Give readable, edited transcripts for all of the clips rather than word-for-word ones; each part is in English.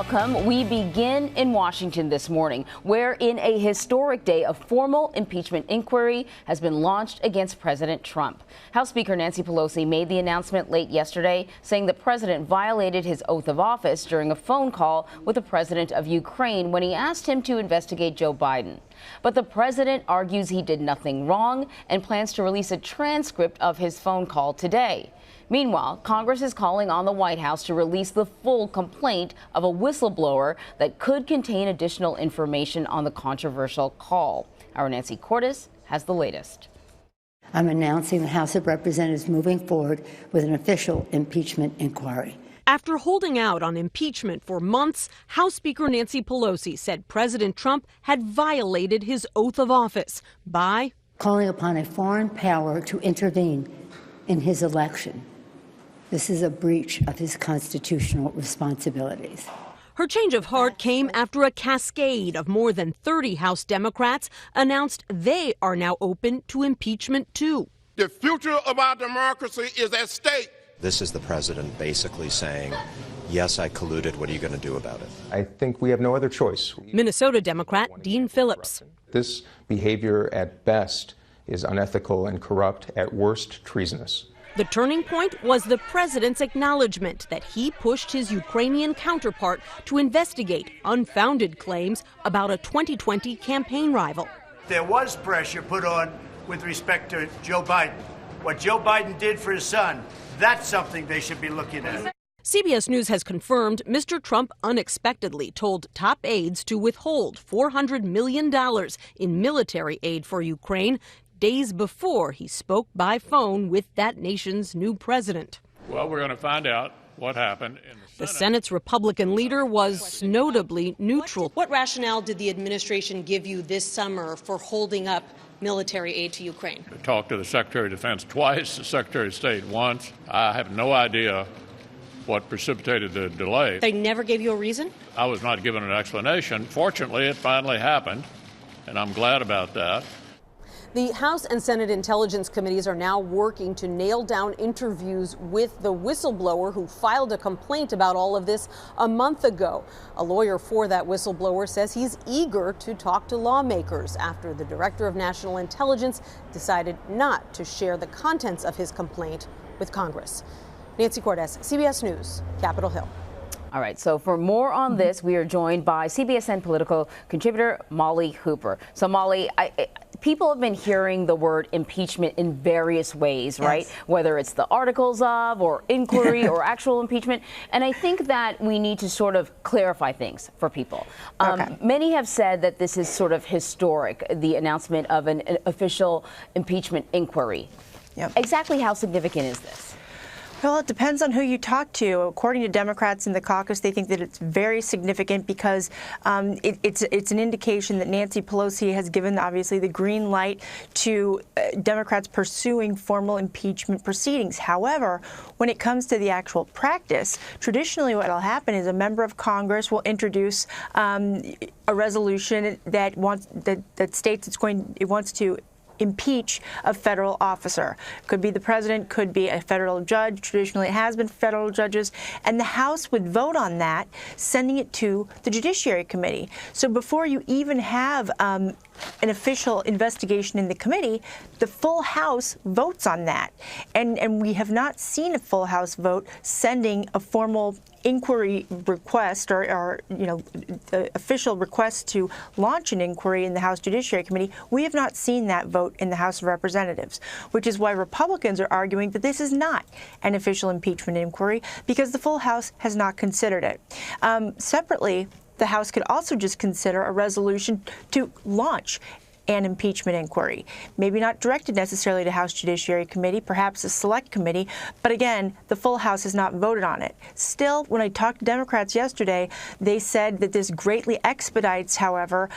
Welcome. We begin in Washington this morning, where in a historic day, a formal impeachment inquiry has been launched against President Trump. House Speaker Nancy Pelosi made the announcement late yesterday, saying the president violated his oath of office during a phone call with the president of Ukraine when he asked him to investigate Joe Biden. But the president argues he did nothing wrong and plans to release a transcript of his phone call today. Meanwhile, Congress is calling on the White House to release the full complaint of a whistleblower that could contain additional information on the controversial call. Our Nancy Cordes has the latest. I'm announcing the House of Representatives moving forward with an official impeachment inquiry. After holding out on impeachment for months, House Speaker Nancy Pelosi said President Trump had violated his oath of office by calling upon a foreign power to intervene in his election. This is a breach of his constitutional responsibilities. Her change of heart came after a cascade of more than 30 House Democrats announced they are now open to impeachment too. The future of our democracy is at stake. This is the president basically saying, yes, I colluded. What are you going to do about it? I think we have no other choice. Minnesota Democrat Dean Phillips. This behavior at best is unethical and corrupt, at worst treasonous. The turning point was the president's acknowledgement that he pushed his Ukrainian counterpart to investigate unfounded claims about a 2020 campaign rival. There was pressure put on with respect to Joe Biden. What Joe Biden did for his son, that's something they should be looking at. CBS News has confirmed Mr. Trump unexpectedly told top aides to withhold $400 million in military aid for Ukraine days before he spoke by phone with that nation's new president. Well, we're going to find out what happened in the Senate. The Senate's Republican leader was notably neutral. What rationale did the administration give you this summer for holding up military aid to Ukraine? I talked to the Secretary of Defense twice, the Secretary of State once. I have no idea what precipitated the delay. They never gave you a reason? I was not given an explanation. Fortunately, it finally happened, and I'm glad about that. The House and Senate Intelligence Committees are now working to nail down interviews with the whistleblower who filed a complaint about all of this a month ago. A lawyer for that whistleblower says he's eager to talk to lawmakers after the Director of National Intelligence decided not to share the contents of his complaint with Congress. Nancy Cordes, CBS News, Capitol Hill. All right, so for more on this, we are joined by CBSN political contributor Molly Hooper. So, Molly, people have been hearing the word impeachment in various ways, right? Yes. Whether it's the articles of or inquiry or actual impeachment. And I think that we need to sort of clarify things for people. Many have said that this is sort of historic, the announcement of an official impeachment inquiry. Yep. Exactly how significant is this? Well, it depends on who you talk to. According to Democrats in the caucus, they think that it's very significant because it's an indication that Nancy Pelosi has given, obviously, the green light to Democrats pursuing formal impeachment proceedings. However, when it comes to the actual practice, traditionally what will happen is a member of Congress will introduce a resolution that states it wants to impeach a federal officer. Could be the president, could be a federal judge. Traditionally, it has been federal judges. And the House would vote on that, sending it to the Judiciary Committee. So before you even have an official investigation in the committee, the full House votes on that. And we have not seen a full House vote sending a formal inquiry request or the official request to launch an inquiry in the House Judiciary Committee. We have not seen that vote in the House of Representatives, which is why Republicans are arguing that this is not an official impeachment inquiry because the full House has not considered it. Separately, the House could also just consider a resolution to launch an impeachment inquiry. Maybe not directed necessarily to House Judiciary Committee, perhaps a select committee, but again, the full House has not voted on it. Still, when I talked to Democrats yesterday, they said that this greatly expedites, however,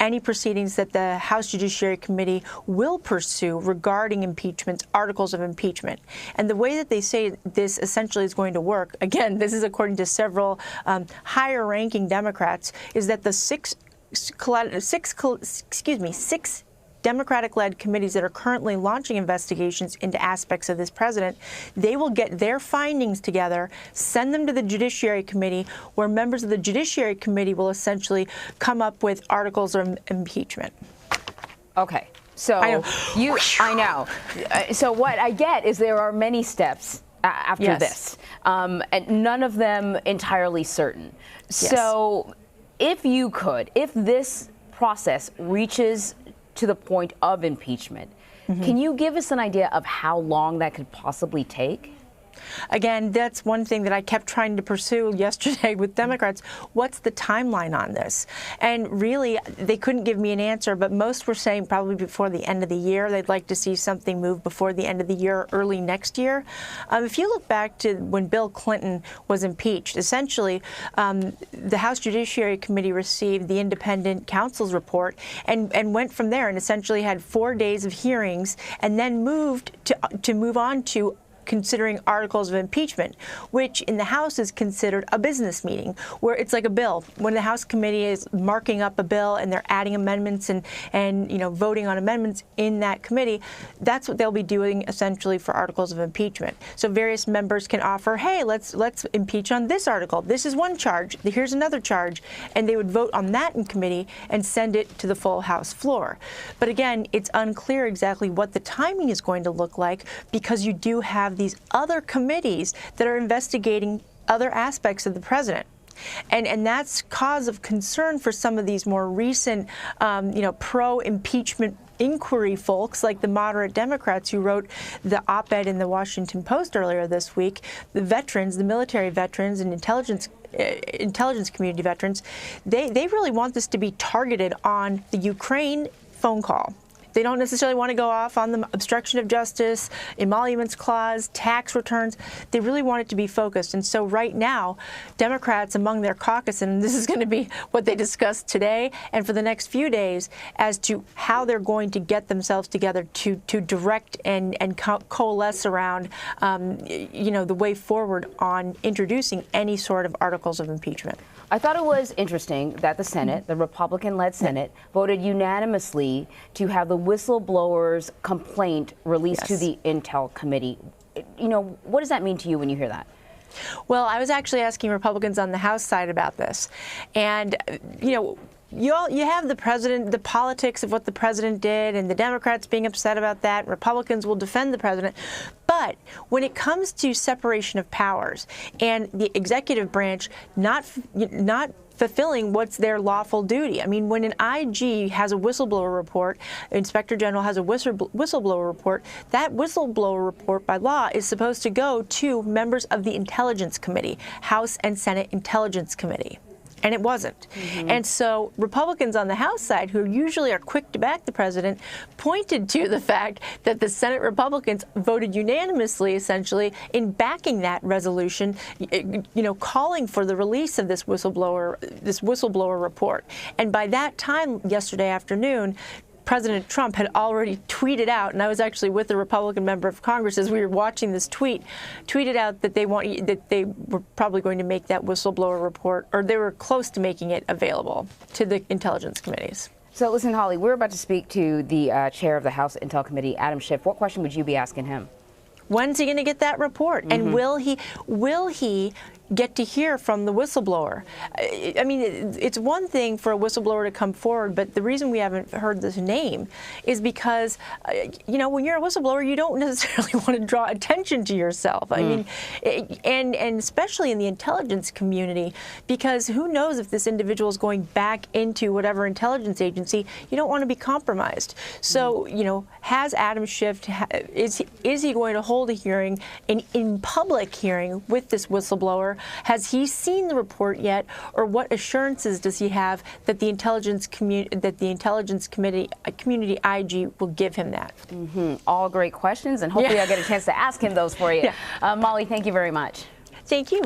any proceedings that the House Judiciary Committee will pursue regarding impeachment, articles of impeachment. And the way that they say this essentially is going to work, again, this is according to several higher-ranking Democrats, is that the six Democratic-led committees that are currently launching investigations into aspects of this president, they will get their findings together, send them to the Judiciary Committee, where members of the Judiciary Committee will essentially come up with articles of impeachment. Okay. So I know. So what I get is there are many steps after this, and none of them entirely certain. Yes. So if this process reaches to the point of impeachment, can you give us an idea of how long that could possibly take? Again, that's one thing that I kept trying to pursue yesterday with Democrats. What's the timeline on this? And really, they couldn't give me an answer, but most were saying probably before the end of the year. They'd like to see something move before the end of the year, early next year. If you look back to when Bill Clinton was impeached, essentially, the House Judiciary Committee received the independent counsel's report and went from there and essentially had 4 days of hearings and then moved to move on to considering articles of impeachment, which in the House is considered a business meeting, where it's like a bill. When the House committee is marking up a bill and they're adding amendments and voting on amendments in that committee, that's what they'll be doing essentially for articles of impeachment. So various members can offer, hey, let's impeach on this article. This is one charge. Here's another charge. And they would vote on that in committee and send it to the full House floor. But again, it's unclear exactly what the timing is going to look like, because you do have these other committees that are investigating other aspects of the president. And that's cause of concern for some of these more recent, pro-impeachment inquiry folks, like the moderate Democrats who wrote the op-ed in the Washington Post earlier this week. The veterans, the military veterans and intelligence community veterans, they really want this to be targeted on the Ukraine phone call. They don't necessarily want to go off on the obstruction of justice, emoluments clause, tax returns. They really want it to be focused. And so right now, Democrats among their caucus, and this is going to be what they discuss today and for the next few days, as to how they're going to get themselves together to direct and coalesce around, the way forward on introducing any sort of articles of impeachment. I thought it was interesting that the Senate, the Republican-led Senate, voted unanimously to have the whistleblower's complaint released to the Intel Committee. What does that mean to you when you hear that? Well, I was actually asking Republicans on the House side about this. And, you have the president, the politics of what the president did, and the Democrats being upset about that. Republicans will defend the president. But when it comes to separation of powers and the executive branch not fulfilling what's their lawful duty. I mean, when an IG has a whistleblower report, Inspector General has a whistleblower report, that whistleblower report by law is supposed to go to members of the Intelligence Committee, House and Senate Intelligence Committee. And it wasn't. And so Republicans on the House side, who usually are quick to back the president, pointed to the fact that the Senate Republicans voted unanimously, essentially, in backing that resolution, calling for the release of this whistleblower report. And by that time yesterday afternoon, President Trump had already tweeted out, and I was actually with a Republican member of Congress as we were watching this tweeted out that they were probably going to make that whistleblower report, or they were close to making it available to the intelligence committees. So listen, Holly, we're about to speak to the chair of the House Intel Committee, Adam Schiff. What question would you be asking him? When's he going to get that report? And will he get to hear from the whistleblower? I mean, it's one thing for a whistleblower to come forward, but the reason we haven't heard this name is because, when you're a whistleblower, you don't necessarily want to draw attention to yourself. I mean, and especially in the intelligence community, because who knows if this individual is going back into whatever intelligence agency. You don't want to be compromised. So, has Adam Schiff, is he going to hold a hearing, an in public hearing with this whistleblower? Has he seen the report yet, or what assurances does he have that the intelligence community IG will give him that? All great questions, and hopefully I'll get a chance to ask him those for you. Molly, thank you very much. Thank you.